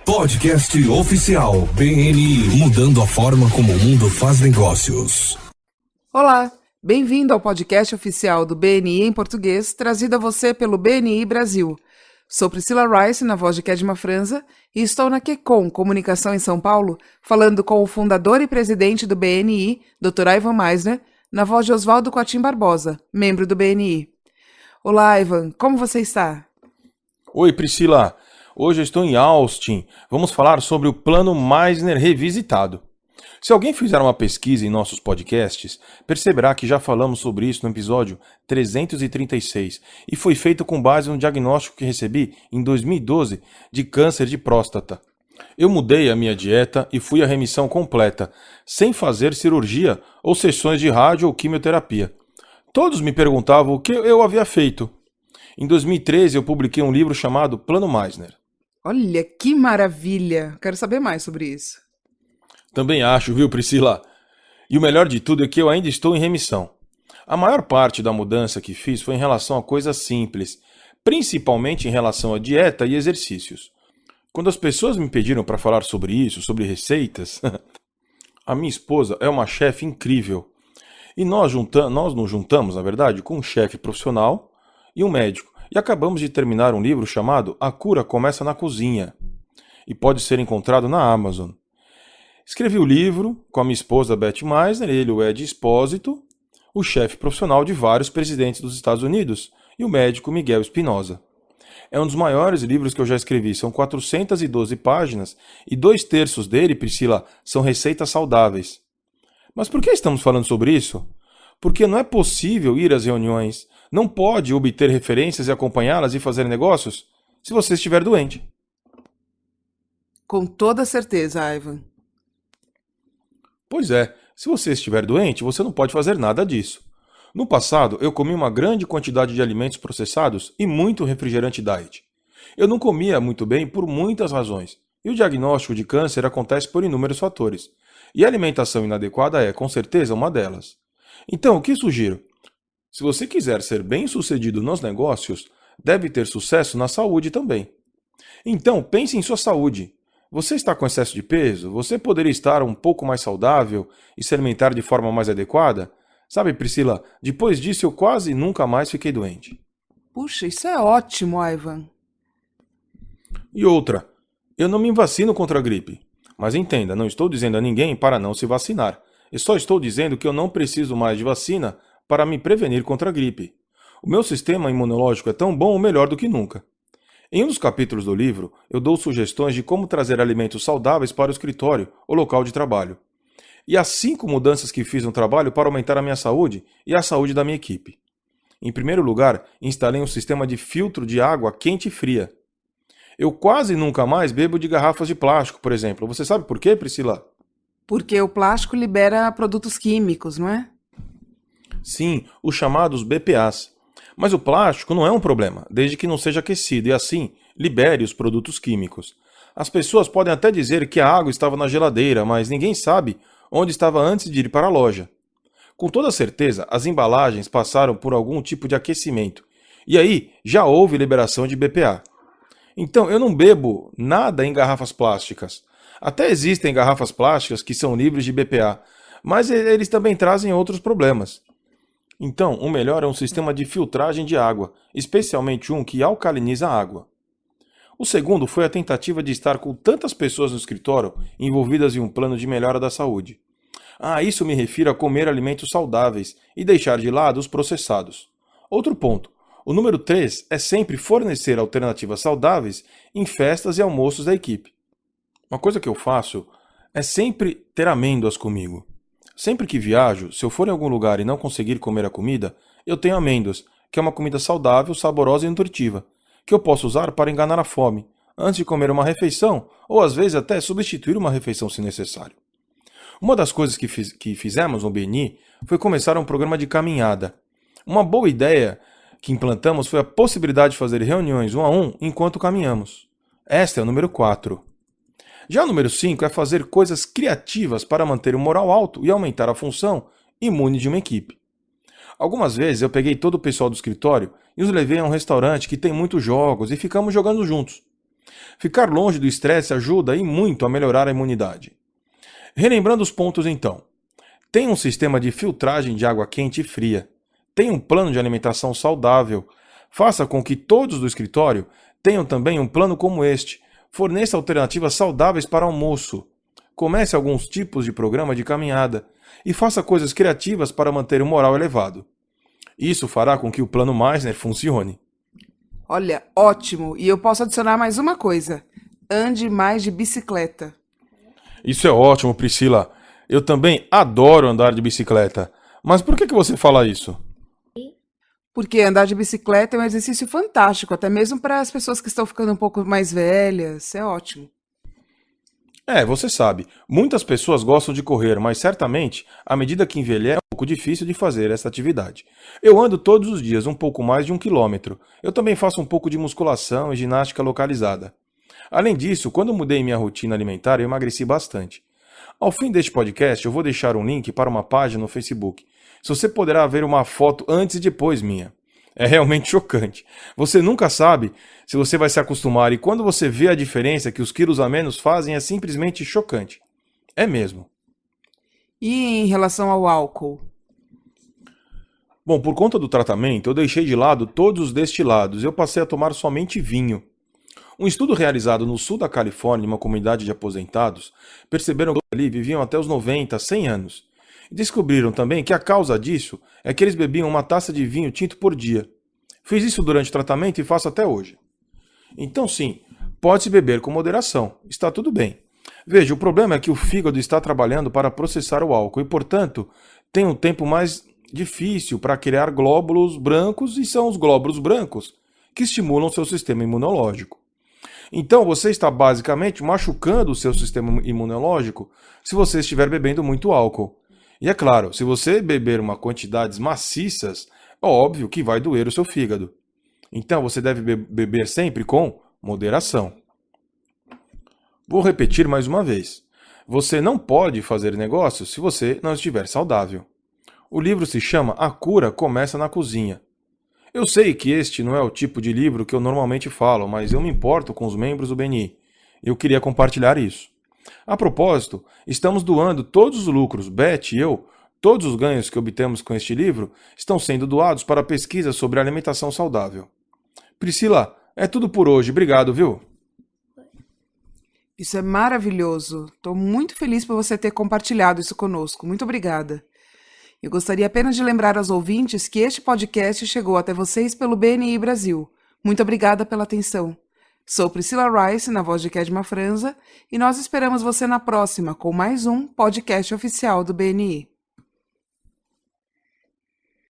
Podcast oficial BNI, mudando a forma como o mundo faz negócios. Olá, bem-vindo ao podcast oficial do BNI em português, trazido a você pelo BNI Brasil. Sou Priscila Rice, na voz de Kedma Franza, e estou na QCOM Comunicação em São Paulo, falando com o fundador e presidente do BNI, Dr. Ivan Misner, na voz de Oswaldo Coatim Barbosa, membro do BNI. Olá, Ivan, como você está? Oi, Priscila. Hoje eu estou em Austin. Vamos falar sobre o Plano Misner revisitado. Se alguém fizer uma pesquisa em nossos podcasts, perceberá que já falamos sobre isso no episódio 336 e foi feito com base no diagnóstico que recebi em 2012 de câncer de próstata. Eu mudei a minha dieta e fui à remissão completa, sem fazer cirurgia ou sessões de rádio ou quimioterapia. Todos me perguntavam o que eu havia feito. Em 2013 eu publiquei um livro chamado Plano Misner. Olha, que maravilha! Quero saber mais sobre isso. Também acho, viu, Priscila? E o melhor de tudo é que eu ainda estou em remissão. A maior parte da mudança que fiz foi em relação a coisas simples, principalmente em relação à dieta e exercícios. Quando as pessoas me pediram para falar sobre isso, sobre receitas, a minha esposa é uma chefe incrível. E nós nos juntamos, na verdade, com um chefe profissional e um médico. E acabamos de terminar um livro chamado A Cura Começa na Cozinha. E pode ser encontrado na Amazon. Escrevi o livro com a minha esposa Beth Misner, ele o Ed Espósito, o chefe profissional de vários presidentes dos Estados Unidos, e o médico Miguel Espinosa. É um dos maiores livros que eu já escrevi, são 412 páginas, e 2/3 dele, Priscila, são receitas saudáveis. Mas por que estamos falando sobre isso? Porque não é possível ir às reuniões, não pode obter referências e acompanhá-las e fazer negócios se você estiver doente. Com toda certeza, Ivan. Pois é, se você estiver doente, você não pode fazer nada disso. No passado, eu comi uma grande quantidade de alimentos processados e muito refrigerante diet. Eu não comia muito bem por muitas razões, e o diagnóstico de câncer acontece por inúmeros fatores. E a alimentação inadequada é, com certeza, uma delas. Então, o que sugiro? Se você quiser ser bem-sucedido nos negócios, deve ter sucesso na saúde também. Então, pense em sua saúde. Você está com excesso de peso? Você poderia estar um pouco mais saudável e se alimentar de forma mais adequada? Sabe, Priscila, depois disso eu quase nunca mais fiquei doente. Puxa, isso é ótimo, Ivan. E outra, eu não me vacino contra a gripe. Mas entenda, não estou dizendo a ninguém para não se vacinar. Eu só estou dizendo que eu não preciso mais de vacina para me prevenir contra a gripe. O meu sistema imunológico é tão bom ou melhor do que nunca. Em um dos capítulos do livro, eu dou sugestões de como trazer alimentos saudáveis para o escritório ou local de trabalho. E as 5 mudanças que fiz no trabalho para aumentar a minha saúde e a saúde da minha equipe. Em primeiro lugar, instalei um sistema de filtro de água quente e fria. Eu quase nunca mais bebo de garrafas de plástico, por exemplo. Você sabe por quê, Priscila? Porque o plástico libera produtos químicos, não é? Sim, os chamados BPAs. Mas o plástico não é um problema, desde que não seja aquecido e assim libere os produtos químicos. As pessoas podem até dizer que a água estava na geladeira, mas ninguém sabe onde estava antes de ir para a loja. Com toda certeza, as embalagens passaram por algum tipo de aquecimento, e aí já houve liberação de BPA. Então eu não bebo nada em garrafas plásticas. Até existem garrafas plásticas que são livres de BPA, mas eles também trazem outros problemas. Então, o melhor é um sistema de filtragem de água, especialmente um que alcaliniza a água. O segundo foi a tentativa de estar com tantas pessoas no escritório envolvidas em um plano de melhora da saúde. Isso me refiro a comer alimentos saudáveis e deixar de lado os processados. Outro ponto, o número 3 é sempre fornecer alternativas saudáveis em festas e almoços da equipe. Uma coisa que eu faço é sempre ter amêndoas comigo. Sempre que viajo, se eu for em algum lugar e não conseguir comer a comida, eu tenho amêndoas, que é uma comida saudável, saborosa e nutritiva, que eu posso usar para enganar a fome, antes de comer uma refeição, ou às vezes até substituir uma refeição se necessário. Uma das coisas que fizemos no BNI foi começar um programa de caminhada. Uma boa ideia que implantamos foi a possibilidade de fazer reuniões 1 a 1 enquanto caminhamos. Esta é o número 4. Já o número 5 é fazer coisas criativas para manter o moral alto e aumentar a função imune de uma equipe. Algumas vezes eu peguei todo o pessoal do escritório e os levei a um restaurante que tem muitos jogos e ficamos jogando juntos. Ficar longe do estresse ajuda e muito a melhorar a imunidade. Relembrando os pontos então. Tenha um sistema de filtragem de água quente e fria. Tenha um plano de alimentação saudável. Faça com que todos do escritório tenham também um plano como este. Forneça alternativas saudáveis para almoço. Comece alguns tipos de programa de caminhada. E faça coisas criativas para manter o moral elevado. Isso fará com que o plano Meissner funcione. Olha, ótimo! E eu posso adicionar mais uma coisa. Ande mais de bicicleta. Isso é ótimo, Priscila. Eu também adoro andar de bicicleta. Mas por que você fala isso? Porque andar de bicicleta é um exercício fantástico, até mesmo para as pessoas que estão ficando um pouco mais velhas. É ótimo. Você sabe, muitas pessoas gostam de correr, mas certamente, à medida que envelhece, é um pouco difícil de fazer essa atividade. Eu ando todos os dias um pouco mais de 1 quilômetro. Eu também faço um pouco de musculação e ginástica localizada. Além disso, quando mudei minha rotina alimentar, eu emagreci bastante. Ao fim deste podcast, eu vou deixar um link para uma página no Facebook. Você poderá ver uma foto antes e depois minha. É realmente chocante. Você nunca sabe se você vai se acostumar e quando você vê a diferença que os quilos a menos fazem é simplesmente chocante. É mesmo. E em relação ao álcool? Bom, por conta do tratamento, eu deixei de lado todos os destilados e eu passei a tomar somente vinho. Um estudo realizado no sul da Califórnia, em uma comunidade de aposentados, perceberam que ali viviam até os 90, 100 anos. E descobriram também que a causa disso é que eles bebiam uma taça de vinho tinto por dia. Fiz isso durante o tratamento e faço até hoje. Então sim, pode-se beber com moderação, está tudo bem. Veja, o problema é que o fígado está trabalhando para processar o álcool e, portanto, tem um tempo mais difícil para criar glóbulos brancos e são os glóbulos brancos que estimulam seu sistema imunológico. Então você está basicamente machucando o seu sistema imunológico se você estiver bebendo muito álcool. E é claro, se você beber uma quantidades maciças, é óbvio que vai doer o seu fígado. Então você deve beber sempre com moderação. Vou repetir mais uma vez. Você não pode fazer negócios se você não estiver saudável. O livro se chama A Cura Começa na Cozinha. Eu sei que este não é o tipo de livro que eu normalmente falo, mas eu me importo com os membros do BNI. Eu queria compartilhar isso. A propósito, estamos doando todos os lucros, Beth e eu, todos os ganhos que obtemos com este livro, estão sendo doados para pesquisa sobre alimentação saudável. Priscila, é tudo por hoje. Obrigado, viu? Isso é maravilhoso. Estou muito feliz por você ter compartilhado isso conosco. Muito obrigada. Eu gostaria apenas de lembrar aos ouvintes que este podcast chegou até vocês pelo BNI Brasil. Muito obrigada pela atenção. Sou Priscila Rice, na voz de Kedma Franza, e nós esperamos você na próxima com mais um podcast oficial do BNI.